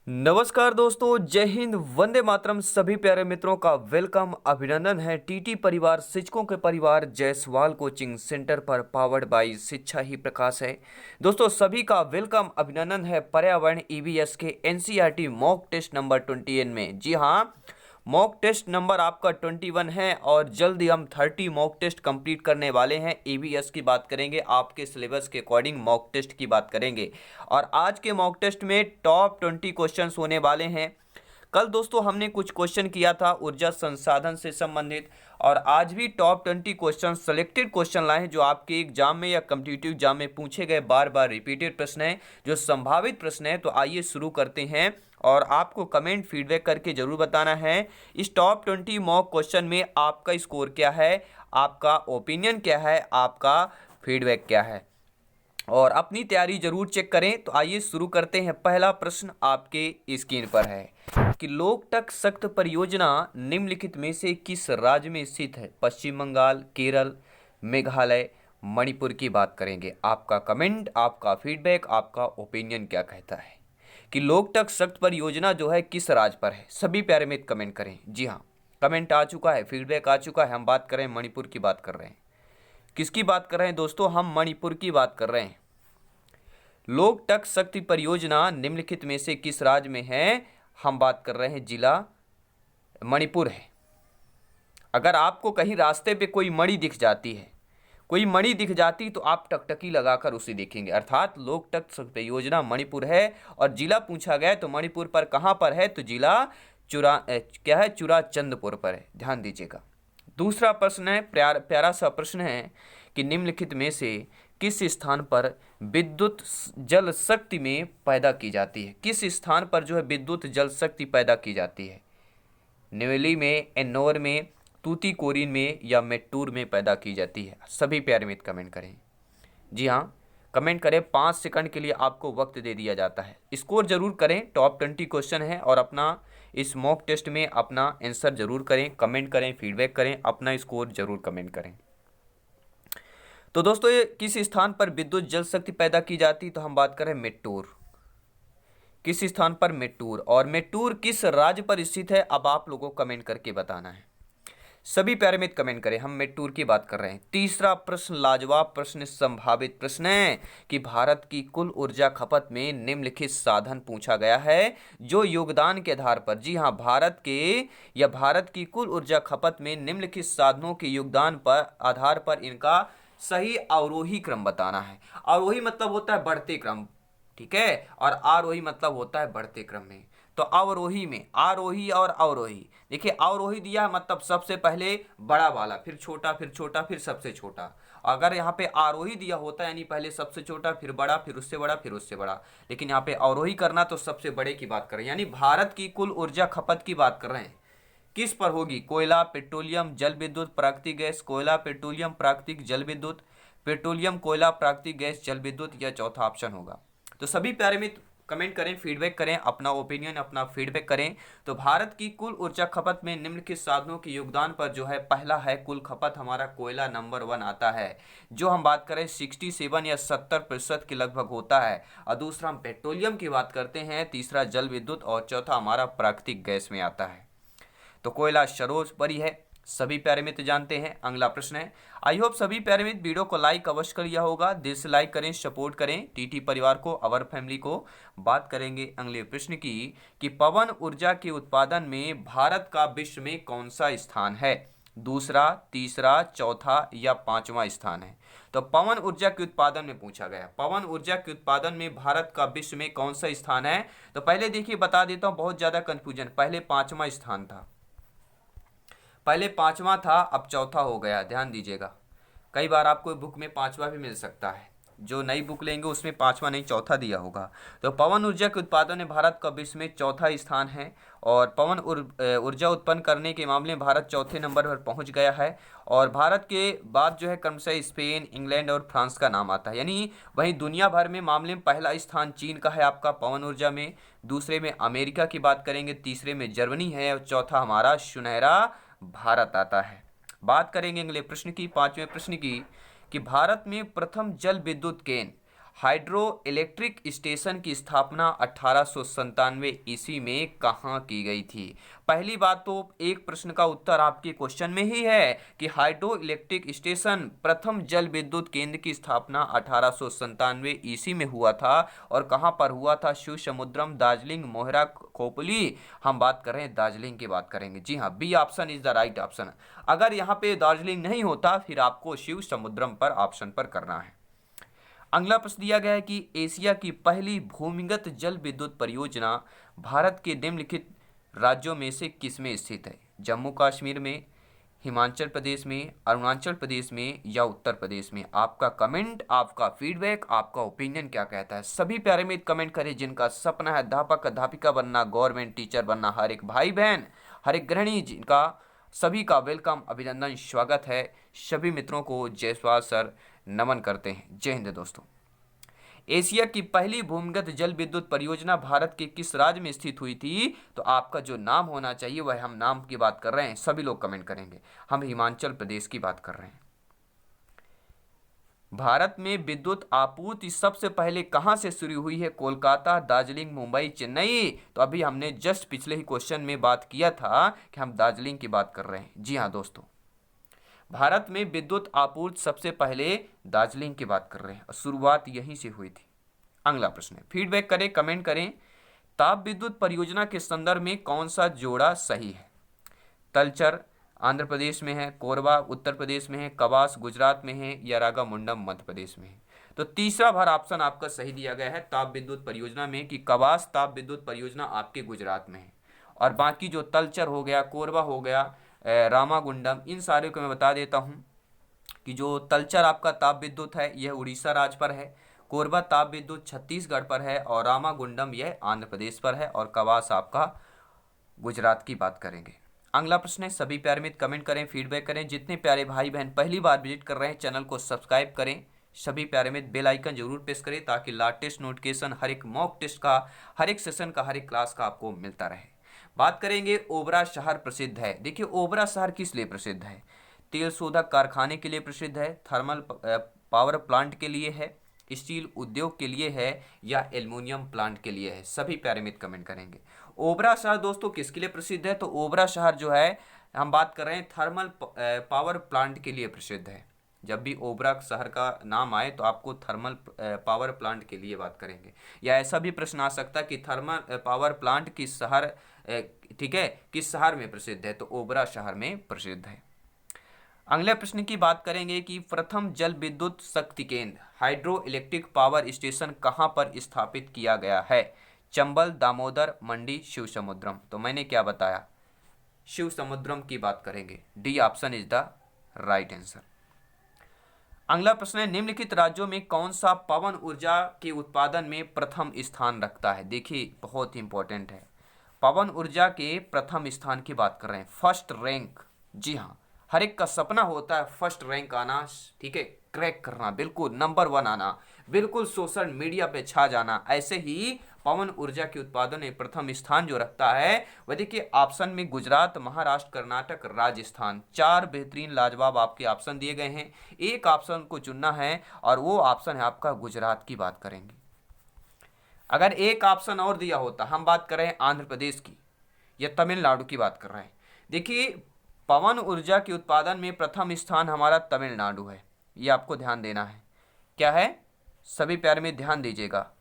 नमस्कार दोस्तों, जय हिंद, वंदे मातरम। सभी प्यारे मित्रों का वेलकम, अभिनंदन है। टीटी परिवार, शिक्षकों के परिवार जायसवाल कोचिंग सेंटर पर पावर्ड बाय शिक्षा ही प्रकाश है। दोस्तों सभी का वेलकम, अभिनंदन है पर्यावरण ईवीएस के एनसीईआरटी मॉक टेस्ट नंबर 21 में। जी हाँ, मॉक टेस्ट नंबर आपका 21 है और जल्दी हम 30 मॉक टेस्ट कंप्लीट करने वाले हैं। ईवीएस की बात करेंगे, आपके सिलेबस के अकॉर्डिंग मॉक टेस्ट की बात करेंगे और आज के मॉक टेस्ट में टॉप 20 क्वेश्चंस होने वाले हैं। कल दोस्तों हमने कुछ क्वेश्चन किया था ऊर्जा संसाधन से संबंधित और आज भी टॉप 20 क्वेश्चन सेलेक्टेड क्वेश्चन लाए हैं जो आपके एग्जाम में या कॉम्पिटिटिव एग्जाम में पूछे गए बार बार रिपीटेड प्रश्न हैं, जो संभावित प्रश्न है। तो आइए शुरू करते हैं और आपको कमेंट फीडबैक करके जरूर बताना है इस टॉप 20 मॉक क्वेश्चन में आपका स्कोर क्या है, आपका ओपिनियन क्या है, आपका फीडबैक क्या है और अपनी तैयारी जरूर चेक करें। तो आइए शुरू करते हैं। पहला प्रश्न आपके स्क्रीन पर है कि लोकटक शक्ति परियोजना निम्नलिखित में से किस राज्य में स्थित है? पश्चिम बंगाल, केरल, मेघालय, मणिपुर की बात करेंगे। आपका कमेंट, आपका फीडबैक, आपका ओपिनियन क्या कहता है कि लोकटक शक्ति परियोजना जो है किस राज्य पर है? सभी प्यारे मित्र कमेंट करें। जी हाँ, कमेंट आ चुका है, फीडबैक आ चुका है। हम बात करें मणिपुर की बात कर रहे हैं। किसकी बात कर रहे हैं दोस्तों? हम मणिपुर की बात कर रहे हैं। लोकटक शक्ति परियोजना निम्नलिखित में से किस राज्य में है? हम बात कर रहे हैं, जिला मणिपुर है। अगर आपको कहीं रास्ते पे कोई मणि दिख जाती है, कोई मणि दिख जाती तो आप टकटकी लगाकर उसे देखेंगे, अर्थात लोकटक शक्ति परियोजना मणिपुर है। और जिला पूछा गया तो मणिपुर पर कहां पर है? तो जिला क्या है? चुराचंदपुर पर है, ध्यान दीजिएगा। दूसरा प्रश्न है, प्यारा सा प्रश्न है कि निम्नलिखित में से किस स्थान पर विद्युत जल शक्ति में पैदा की जाती है? किस स्थान पर जो है विद्युत जल शक्ति पैदा की जाती है? न्यूली में, एन्नौर में, तूतीकोरिन में या मेट्टूर में पैदा की जाती है? सभी प्यारे मित्र कमेंट करें। जी हाँ, कमेंट करें। 5 सेकंड के लिए आपको वक्त दे दिया जाता है। स्कोर जरूर करें, टॉप 20 क्वेश्चन है और अपना इस मॉक टेस्ट में अपना आंसर जरूर करें, कमेंट करें, फीडबैक करें, अपना स्कोर जरूर कमेंट करें। तो दोस्तों ये किस स्थान पर विद्युत जल शक्ति पैदा की जाती? तो हम बात करें मेट्टूर। किस स्थान पर? मेट्टूर। और मेट्टूर किस राज्य पर स्थित है? अब आप लोगों को कमेंट करके बताना है। सभी प्यारे मित्र कमेंट करें। हम मेट्टूर की बात कर रहे हैं। तीसरा प्रश्न लाजवाब प्रश्न, संभावित प्रश्न है कि भारत की कुल ऊर्जा खपत में निम्नलिखित साधन पूछा गया है जो योगदान के आधार पर, जी हां, भारत की कुल ऊर्जा खपत में निम्नलिखित साधनों के योगदान पर आधार पर इनका सही अवरोही क्रम बताना है। अवरोही मतलब होता है बढ़ते क्रम, ठीक है, और आरोही मतलब होता है बढ़ते क्रम में। तो अवरोही में आरोही और अवरोही, देखिए अवरोही दिया है मतलब सबसे पहले बड़ा वाला, फिर छोटा, फिर छोटा, फिर सबसे छोटा। अगर यहाँ पे आरोही दिया होता यानी पहले सबसे छोटा, फिर बड़ा, फिर उससे बड़ा, फिर उससे बड़ा, लेकिन यहाँ पे अवरोही करना तो सबसे बड़े की बात कर रहे हैं। यानी भारत की कुल ऊर्जा खपत की बात कर रहे हैं, किस पर होगी? कोयला, पेट्रोलियम, जल विद्युत, प्राकृतिक गैस। कोयला, पेट्रोलियम, प्राकृतिक, जल विद्युत। पेट्रोलियम, कोयला, प्राकृतिक गैस, जल विद्युत, यह चौथा ऑप्शन होगा। तो सभी प्यारे मित्र कमेंट करें, फीडबैक करें, अपना ओपिनियन, अपना फीडबैक करें। तो भारत की कुल ऊर्जा खपत में निम्नलिखित साधनों के योगदान पर जो है, पहला है कुल खपत, हमारा कोयला नंबर 1 आता है, जो हम बात करें 67 या 70% के लगभग होता है। और दूसरा हम पेट्रोलियम की बात करते हैं, तीसरा जल विद्युत और चौथा हमारा प्राकृतिक गैस में आता है। तो कोयला सर्वोपरि है, सभी प्यारे मित्र जानते हैं। अगला प्रश्न है, आई होप सभी प्यारे मित्र वीडियो को लाइक अवश्य कर लिया होगा। दिल से लाइक करें, सपोर्ट करें टीटी परिवार को, अवर फैमिली को। बात करेंगे अगले प्रश्न की कि पवन ऊर्जा के उत्पादन में भारत का विश्व में कौन सा स्थान है? दूसरा, तीसरा, चौथा या पांचवा स्थान है? तो पवन ऊर्जा के उत्पादन में पूछा गया, पवन ऊर्जा के उत्पादन में भारत का विश्व में कौन सा स्थान है? तो पहले देखिए बता देता हूं, बहुत ज्यादा कंफ्यूजन, पहले पांचवा स्थान था, पहले पांचवा था, अब चौथा हो गया, ध्यान दीजिएगा। कई बार आपको बुक में पांचवा भी मिल सकता है, जो नई बुक लेंगे उसमें पांचवा नहीं चौथा दिया होगा। तो पवन ऊर्जा के उत्पादन में भारत का विश्व में चौथा स्थान है और पवन ऊर्जा उत्पन्न करने के मामले में भारत चौथे नंबर पर पहुंच गया है। और भारत के बाद जो है क्रमशः स्पेन, इंग्लैंड और फ्रांस का नाम आता है। यानी वहीं दुनिया भर में मामले में पहला स्थान चीन का है आपका पवन ऊर्जा में, दूसरे में अमेरिका की बात करेंगे, तीसरे में जर्मनी है और चौथा हमारा सुनहरा भारत आता है। बात करेंगे अगले प्रश्न की, पांचवें प्रश्न की कि भारत में प्रथम जल विद्युत केंद्र हाइड्रो इलेक्ट्रिक स्टेशन की स्थापना 1897 ईस्वी में कहाँ की गई थी? पहली बात तो एक प्रश्न का उत्तर आपके क्वेश्चन में ही है कि हाइड्रो इलेक्ट्रिक स्टेशन प्रथम जल विद्युत केंद्र की स्थापना 1897 ईस्वी में हुआ था। और कहाँ पर हुआ था? शिव समुद्रम, दार्जिलिंग, मोहरा, खोपली। हम बात कर रहे हैं दार्जिलिंग की बात करेंगे। जी हाँ, B option is the right option. अगर यहाँ पे दार्जिलिंग नहीं होता फिर आपको शिव समुद्रम पर ऑप्शन पर करना है। अगला प्रश्न दिया गया है कि एशिया की पहली भूमिगत जल विद्युत परियोजना भारत के निम्नलिखित राज्यों में से किसमें स्थित है? जम्मू कश्मीर में, हिमाचल प्रदेश में, अरुणाचल प्रदेश में या उत्तर प्रदेश में? आपका कमेंट, आपका फीडबैक, आपका ओपिनियन क्या कहता है? सभी प्यारे मित्र कमेंट करें जिनका सपना है अध्यापक अध्यापिका बनना, गवर्नमेंट टीचर बनना। हर एक भाई बहन, हर एक गृहिणी, जिनका सभी का वेलकम, अभिनंदन, स्वागत है। सभी मित्रों को जायसवाल सर नमन करते हैं। जय हिंद दोस्तों। एशिया की पहली भूमिगत जल विद्युत परियोजना भारत के किस राज्य में स्थित हुई थी? तो आपका जो नाम होना चाहिए वह, हम नाम की बात कर रहे हैं, सभी लोग कमेंट करेंगे। हम हिमाचल प्रदेश की बात कर रहे हैं। भारत में विद्युत आपूर्ति सबसे पहले कहां से शुरू हुई है? कोलकाता, दार्जिलिंग, मुंबई, चेन्नई? तो अभी हमने जस्ट पिछले ही क्वेश्चन में बात किया था कि हम दार्जिलिंग की बात कर रहे हैं। जी हाँ दोस्तों, भारत में विद्युत आपूर्ति सबसे पहले दार्जिलिंग की बात कर रहे हैं और शुरुआत यहीं से हुई थी। अगला प्रश्न है, फीडबैक करें, कमेंट करें। ताप विद्युत परियोजना के संदर्भ में कौन सा जोड़ा सही है? तलचर आंध्र प्रदेश में है, कोरबा उत्तर प्रदेश में है, कवास गुजरात में है या रागामुंडम मध्य प्रदेश में है? तो तीसरा भर ऑप्शन आपका सही दिया गया है ताप विद्युत परियोजना में, कि कवास ताप विद्युत परियोजना आपके गुजरात में है। और बाकी जो तलचर हो गया, कोरबा हो गया, रामागुंडम, इन सारे को मैं बता देता हूँ कि जो तलचर आपका ताप विद्युत है यह उड़ीसा राज्य पर है, कोरबा ताप विद्युत छत्तीसगढ़ पर है और रामागुंडम यह आंध्र प्रदेश पर है और कवास आपका गुजरात की बात करेंगे। अगला प्रश्न है, सभी प्यारे मित्र कमेंट करें, फीडबैक करें। जितने प्यारे भाई बहन पहली बार विजिट कर रहे हैं चैनल को सब्सक्राइब करें। सभी प्यारे मित्र बेल आइकन जरूर प्रेस करें ताकि लेटेस्ट नोटिफिकेशन हर एक मॉक टेस्ट का, हर एक सेशन का, हर एक क्लास का आपको मिलता रहे। बात करेंगे ओबरा शहर प्रसिद्ध है। देखिए ओबरा शहर किस लिए प्रसिद्ध है? तेल शोधक कारखाने के लिए प्रसिद्ध है, थर्मल पावर प्लांट के लिए है, स्टील उद्योग के लिए है या एल्युमिनियम प्लांट के लिए है? सभी प्यारे मित्र कमेंट करेंगे। ओबरा शहर दोस्तों किसके लिए प्रसिद्ध है? तो ओबरा शहर जो है हम बात कर रहे हैं थर्मल पावर प्लांट के लिए प्रसिद्ध है। जब भी ओबरा शहर का नाम आए तो आपको थर्मल पावर प्लांट के लिए बात करेंगे। या ऐसा भी प्रश्न आ सकता है कि थर्मल पावर प्लांट किस शहर, ठीक है, किस शहर में प्रसिद्ध है? तो ओबरा शहर में प्रसिद्ध है। अगले प्रश्न की बात करेंगे कि प्रथम जल विद्युत शक्ति केंद्र हाइड्रो इलेक्ट्रिक पावर स्टेशन कहां पर स्थापित किया गया है? चंबल, दामोदर, मंडी, शिव समुद्रम? तो मैंने क्या बताया, शिव समुद्रम की बात करेंगे। D option is the right answer. अगला प्रश्न है, निम्नलिखित राज्यों में कौन सा पवन ऊर्जा के उत्पादन में प्रथम स्थान रखता है? देखिए बहुत इंपॉर्टेंट है, पवन ऊर्जा के प्रथम स्थान की बात कर रहे हैं, फर्स्ट रैंक। जी हाँ, हर एक का सपना होता है फर्स्ट रैंक आना, ठीक है, क्रैक करना, बिल्कुल नंबर 1 आना, बिल्कुल सोशल मीडिया पे छा जाना। ऐसे ही पवन ऊर्जा के उत्पादन में प्रथम स्थान जो रखता है वह देखिए ऑप्शन में गुजरात, महाराष्ट्र, कर्नाटक, राजस्थान। 4 बेहतरीन लाजवाब आपके ऑप्शन दिए गए हैं, एक ऑप्शन को चुनना है और वो ऑप्शन है आपका गुजरात की बात करेंगे। अगर एक ऑप्शन और दिया होता, हम बात कर रहे हैं आंध्र प्रदेश की या तमिलनाडु की बात कर रहे हैं। देखिए पवन ऊर्जा के उत्पादन में प्रथम स्थान हमारा तमिलनाडु है, ये आपको ध्यान देना है। क्या है? सभी प्यारे में ध्यान दीजिएगा,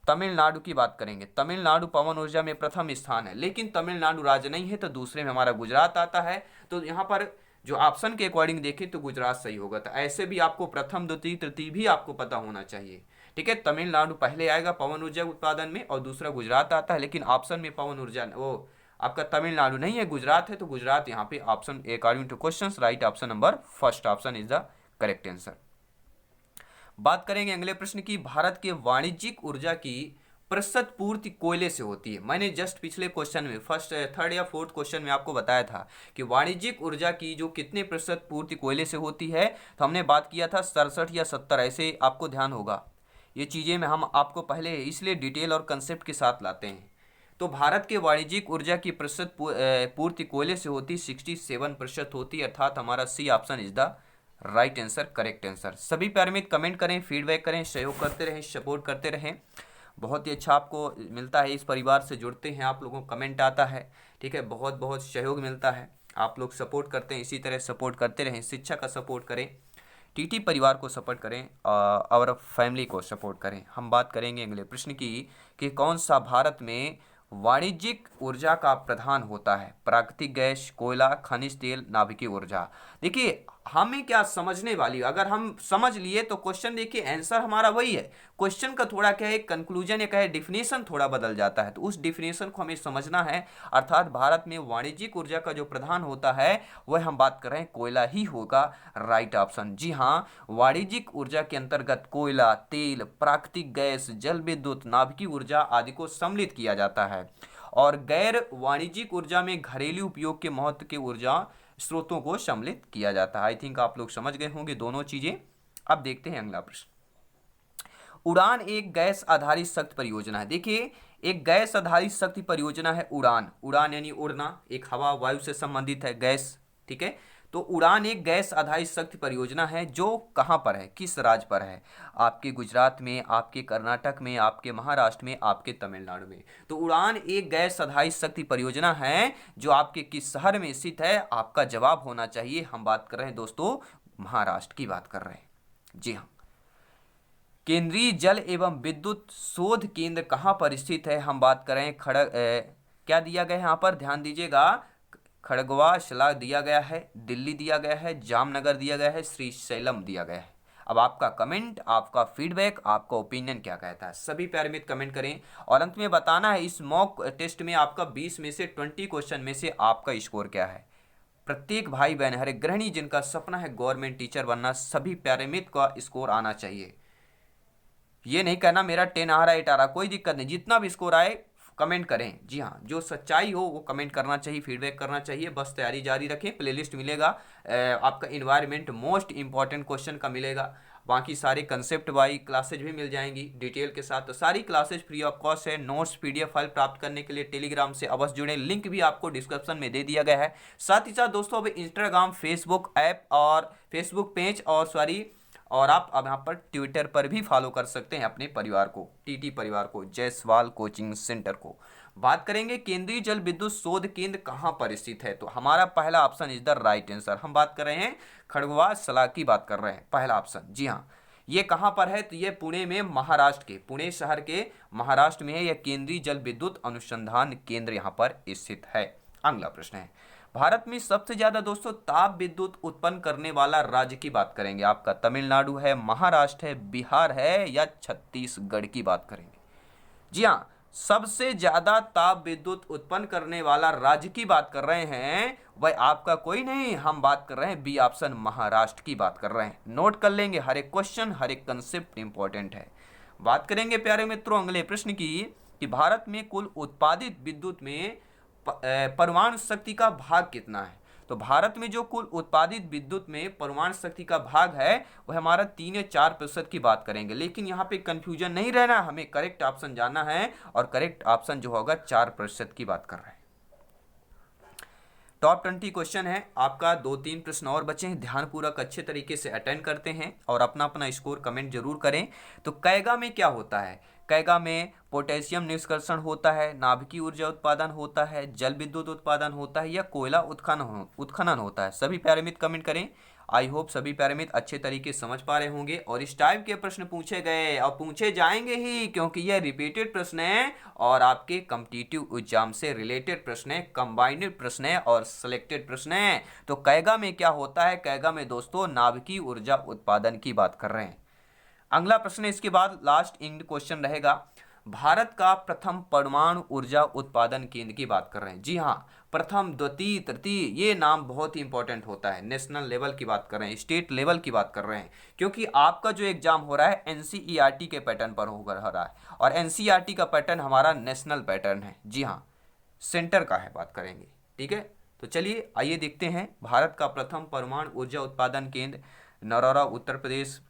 तमिलनाडु की बात करेंगे। तमिलनाडु पवन ऊर्जा में प्रथम स्थान है, लेकिन तमिलनाडु राज्य नहीं है तो दूसरे में हमारा गुजरात आता है। तो यहाँ पर जो ऑप्शन के अकॉर्डिंग देखें तो गुजरात सही होगा। तो ऐसे भी आपको प्रथम, द्वितीय, तृतीय भी आपको पता होना चाहिए, ठीक है। तमिलनाडु पहले आएगा पवन ऊर्जा उत्पादन में और दूसरा गुजरात आता है, लेकिन ऑप्शन में पवन ऊर्जा वो आपका तमिलनाडु नहीं है, गुजरात है। तो गुजरात यहाँ पे option according to question right option number first option is the correct answer. बात करेंगे अगले प्रश्न की, भारत के वाणिज्यिक ऊर्जा की प्रतिशत पूर्ति कोयले से होती है। मैंने जस्ट पिछले क्वेश्चन में फर्स्ट, थर्ड या फोर्थ क्वेश्चन में आपको बताया था कि वाणिज्यिक ऊर्जा की जो कितने प्रतिशत पूर्ति कोयले से होती है, तो हमने बात किया था 67 या 70, ऐसे आपको ध्यान होगा। ये चीज़ें में हम आपको पहले इसलिए डिटेल और कंसेप्ट के साथ लाते हैं। तो भारत के वाणिज्यिक ऊर्जा की प्रतिशत पूर्ति कोयले से होती 67% होती है, अर्थात हमारा C option is the right answer, correct answer. सभी प्यारे मित्र कमेंट करें, फीडबैक करें, सहयोग करते रहें, सपोर्ट करते रहें। बहुत ही अच्छा आपको मिलता है, इस परिवार से जुड़ते हैं आप लोगों को कमेंट आता है, ठीक है, बहुत बहुत सहयोग मिलता है, आप लोग सपोर्ट करते हैं, इसी तरह सपोर्ट करते रहें, शिक्षा का सपोर्ट करें, टीटी परिवार को सपोर्ट करें और फैमिली को सपोर्ट करें। हम बात करेंगे अगले प्रश्न की कि कौन सा भारत में वाणिज्यिक ऊर्जा का प्रधान होता है? प्राकृतिक गैस, कोयला, खनिज तेल, नाभिकीय ऊर्जा। देखिए हमें क्या समझने वाली, अगर हम समझ लिए तो क्वेश्चन देखिए आंसर हमारा वही है। क्वेश्चन का थोड़ा क्या है, कंक्लूजन या कहे डिफिनेशन थोड़ा बदल जाता है, तो उस डिफिनेशन को हमें समझना है। अर्थात भारत में वाणिज्यिक ऊर्जा का जो प्रधान होता है वह हम बात कर रहे हैं कोयला ही होगा, राइट ऑप्शन। जी हाँ, वाणिज्यिक ऊर्जा के अंतर्गत कोयला, तेल, प्राकृतिक गैस, जल विद्युत, नाभिकीय ऊर्जा आदि को सम्मिलित किया जाता है। और गैर वाणिज्यिक ऊर्जा में घरेलू उपयोग के महत्व के ऊर्जा स्रोतों को सम्मिलित किया जाता है। आई थिंक आप लोग समझ गए होंगे दोनों चीजें। अब देखते हैं अगला प्रश्न। उड़ान एक गैस आधारित शक्ति परियोजना है। देखिए एक गैस आधारित शक्ति परियोजना है उड़ान। उड़ान यानी उड़ना, एक हवा वायु से संबंधित है गैस, ठीक है। तो उड़ान एक गैस आधारित शक्ति परियोजना है जो कहां पर है, किस राज्य पर है? आपके गुजरात में, आपके कर्नाटक में, आपके महाराष्ट्र में, आपके तमिलनाडु में। तो उड़ान एक गैस आधारित शक्ति परियोजना है जो आपके किस शहर में स्थित है? आपका जवाब होना चाहिए, हम बात कर रहे हैं दोस्तों महाराष्ट्र की बात कर रहे हैं। जी हाँ। केंद्रीय जल एवं विद्युत शोध केंद्र कहाँ पर स्थित है? हम बात करें क्या दिया गया है यहाँ पर, ध्यान दीजिएगा, खड़गवा शिला दिया गया है, दिल्ली दिया गया है, जामनगर दिया गया है, श्रीशैलम दिया गया है। अब आपका कमेंट, आपका फीडबैक, आपका ओपिनियन क्या कहता है? सभी प्यारे मित्र कमेंट करें और अंत में बताना है इस मॉक टेस्ट में आपका 20 में से 20 क्वेश्चन में से आपका स्कोर क्या है। प्रत्येक भाई बहन, हर एक गृहिणी जिनका सपना है गवर्नमेंट टीचर बनना, सभी प्यारे मित्र का स्कोर आना चाहिए। ये नहीं कहना मेरा 10 आ रहा है 8 आ रहा, कोई दिक्कत नहीं, जितना भी स्कोर आए कमेंट करें। जी हाँ, जो सच्चाई हो वो कमेंट करना चाहिए, फीडबैक करना चाहिए। बस तैयारी जारी रखें, प्लेलिस्ट मिलेगा आपका इन्वायरमेंट मोस्ट इंपॉर्टेंट क्वेश्चन का मिलेगा, बाकी सारे कंसेप्ट वाई क्लासेज भी मिल जाएंगी डिटेल के साथ। तो सारी क्लासेज फ्री ऑफ कॉस्ट है। नोट्स पीडीएफ फाइल प्राप्त करने के लिए टेलीग्राम से अवश्य जुड़े, लिंक भी आपको डिस्क्रिप्शन में दे दिया गया है। साथ ही साथ दोस्तों अब इंस्टाग्राम, फेसबुक ऐप और फेसबुक पेज और आप अब यहाँ पर ट्विटर पर भी फॉलो कर सकते हैं अपने परिवार को, टीटी परिवार को, जायसवाल कोचिंग सेंटर को। बात करेंगे केंद्रीय जल विद्युत शोध केंद्र कहाँ पर स्थित है, तो हमारा पहला option is the right answer. हम बात कर रहे हैं खड़गवा शिला की बात कर रहे हैं, पहला ऑप्शन। जी हाँ, ये कहाँ पर है, तो ये पुणे में, महाराष्ट्र के पुणे शहर के महाराष्ट्र में है यह केंद्रीय जल विद्युत अनुसंधान केंद्र यहाँ पर स्थित है। अगला प्रश्न है, भारत में सबसे ज्यादा दोस्तों ताप विद्युत उत्पन्न करने वाला राज्य की बात करेंगे। आपका तमिलनाडु है, महाराष्ट्र है, बिहार है या छत्तीसगढ़ की बात करेंगे? जी हाँ, सबसे ज्यादा ताप विद्युत उत्पन्न करने वाला राज्य की बात कर रहे हैं, वह आपका कोई नहीं, हम बात कर रहे हैं बी ऑप्शन, महाराष्ट्र की बात कर रहे हैं। नोट कर लेंगे, हर एक क्वेश्चन, हर एक कंसेप्ट इंपॉर्टेंट है। बात करेंगे प्यारे मित्रों अगले प्रश्न की कि भारत में कुल उत्पादित विद्युत में परमाणु शक्ति का भाग कितना है? तो भारत में जो कुल उत्पादित विद्युत में परमाणु शक्ति का भाग है वह हमारा 3 या 4% की बात करेंगे, लेकिन यहाँ पे कंफ्यूजन नहीं रहना, हमें करेक्ट ऑप्शन जानना है और करेक्ट ऑप्शन जो होगा 4% की बात कर रहे हैं। टॉप 20 क्वेश्चन है आपका, 2-3 प्रश्न और बचे हैं, ध्यानपूर्वक अच्छे तरीके से अटेंड करते हैं और अपना अपना स्कोर कमेंट जरूर करें। तो कैगा में क्या होता है? कैगा में पोटेशियम निष्कर्षण होता है, नाभिकीय ऊर्जा उत्पादन होता है, जल विद्युत उत्पादन होता है या कोयला उत्खनन होता है? सभी प्यारे मित्र कमेंट करें। आई होप सभी प्यारे मित्र अच्छे तरीके से समझ पा रहे होंगे और इस टाइप के प्रश्न पूछे गए और पूछे जाएंगे ही, क्योंकि यह रिपीटेड प्रश्न है और आपके कॉम्पिटिटिव एग्जाम से रिलेटेड प्रश्न है, कंबाइंड प्रश्न है और सिलेक्टेड प्रश्न है। तो कैगा में क्या होता है? कैगा में दोस्तों नाभिकीय ऊर्जा उत्पादन की बात कर रहे हैं। अगला प्रश्न है, इसके बाद लास्ट इंड क्वेश्चन रहेगा, भारत का प्रथम परमाणु ऊर्जा उत्पादन केंद्र की बात कर रहे हैं। जी हाँ, प्रथम, द्वितीय, तृतीय, ये नाम बहुत ही इंपॉर्टेंट होता है। नेशनल लेवल की बात कर रहे हैं, स्टेट लेवल की बात कर रहे हैं, क्योंकि आपका जो एग्जाम हो रहा है एनसीईआरटी के पैटर्न पर हो रहा है और एनसीईआरटी का पैटर्न हमारा नेशनल पैटर्न है। जी हाँ, सेंटर का है, बात करेंगे, ठीक है। तो चलिए आइए देखते हैं, भारत का प्रथम परमाणु ऊर्जा उत्पादन केंद्र नरोरा उत्तर प्रदेश,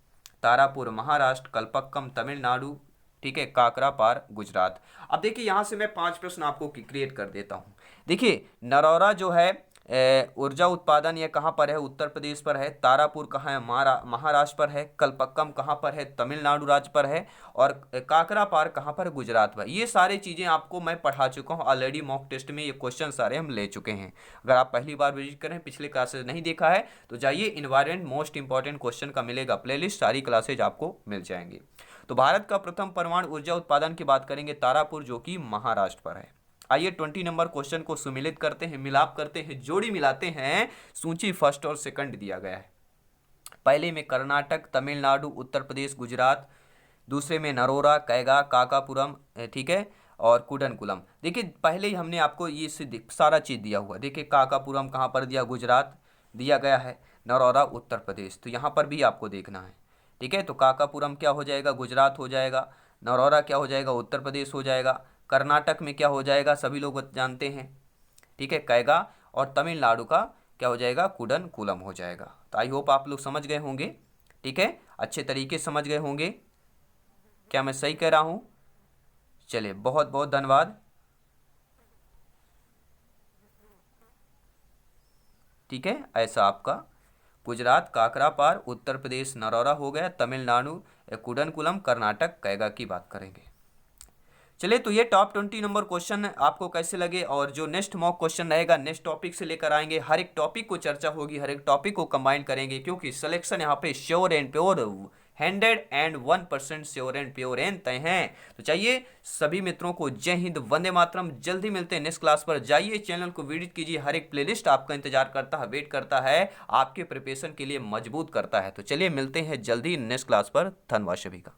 तारापुर महाराष्ट्र, कल्पक्कम तमिलनाडु, ठीक है, काकरापार गुजरात। अब देखिए यहाँ से मैं 5 प्रश्न आपको क्रिएट कर देता हूँ। देखिए नरौरा जो है ऊर्जा उत्पादन ये कहाँ पर है, उत्तर प्रदेश पर है। तारापुर कहाँ है, महाराष्ट्र पर है। कलपक्कम कहाँ पर है, तमिलनाडु राज्य पर है। और काकरापार कहाँ पर, गुजरात पर। ये सारी चीज़ें आपको मैं पढ़ा चुका हूँ ऑलरेडी, मॉक टेस्ट में ये क्वेश्चन सारे हम ले चुके हैं। अगर आप पहली बार विजिट करें, पिछले क्लासेज नहीं देखा है तो जाइए, इन्वायरमेंट मोस्ट इंपॉर्टेंट क्वेश्चन का मिलेगा प्लेलिस्ट, सारी क्लासेज आपको मिल जाएंगी। तो भारत का प्रथम परमाणु ऊर्जा उत्पादन की बात करेंगे, तारापुर, जो कि महाराष्ट्र पर है। आइए 20 नंबर क्वेश्चन को सुमिलित करते हैं, मिलाप करते हैं, जोड़ी मिलाते हैं। सूची फर्स्ट और सेकंड दिया गया है। पहले में कर्नाटक, तमिलनाडु, उत्तर प्रदेश, गुजरात। दूसरे में नरोरा, कैगा, काकापुरम, ठीक है, और कुडनकुलम। देखिए पहले ही हमने आपको ये सारा चीज़ दिया हुआ। देखिए काकापुरम कहाँ पर दिया, गुजरात दिया गया है, नरोरा उत्तर प्रदेश, तो यहाँ पर भी आपको देखना है। ठीक है, तो काकापुरम क्या हो जाएगा, गुजरात हो जाएगा। नरोरा क्या हो जाएगा, उत्तर प्रदेश हो जाएगा। कर्नाटक में क्या हो जाएगा, सभी लोग जानते हैं, ठीक है, कैगा। और तमिलनाडु का क्या हो जाएगा, कुडनकुलम हो जाएगा। तो आई होप आप लोग समझ गए होंगे, ठीक है, अच्छे तरीके से समझ गए होंगे। क्या मैं सही कह रहा हूँ? चलिए, बहुत बहुत धन्यवाद। ठीक है, ऐसा आपका गुजरात काकरापार, उत्तर प्रदेश नरौरा हो गया, तमिलनाडु कुडनकुलम, कर्नाटक कैगा की बात करेंगे। चलिए, तो ये टॉप 20 नंबर क्वेश्चन आपको कैसे लगे, और जो नेक्स्ट मॉक क्वेश्चन रहेगा नेक्स्ट टॉपिक से लेकर आएंगे। हर एक टॉपिक को चर्चा होगी, हर एक टॉपिक को कंबाइन करेंगे, क्योंकि सिलेक्शन यहाँ पे sure and pure, 101% sure and pure and तय हैं। तो चाहिए सभी मित्रों को जय हिंद, वंदे मातरम। जल्दी मिलते हैं नेक्स्ट क्लास पर। जाइए चैनल को विजिट कीजिए, हर एक प्लेलिस्ट आपका इंतजार करता है, वेट करता है, आपके प्रिपरेशन के लिए मजबूत करता है। तो चलिए मिलते हैं जल्दी नेक्स्ट क्लास पर। धन्यवाद सभी का।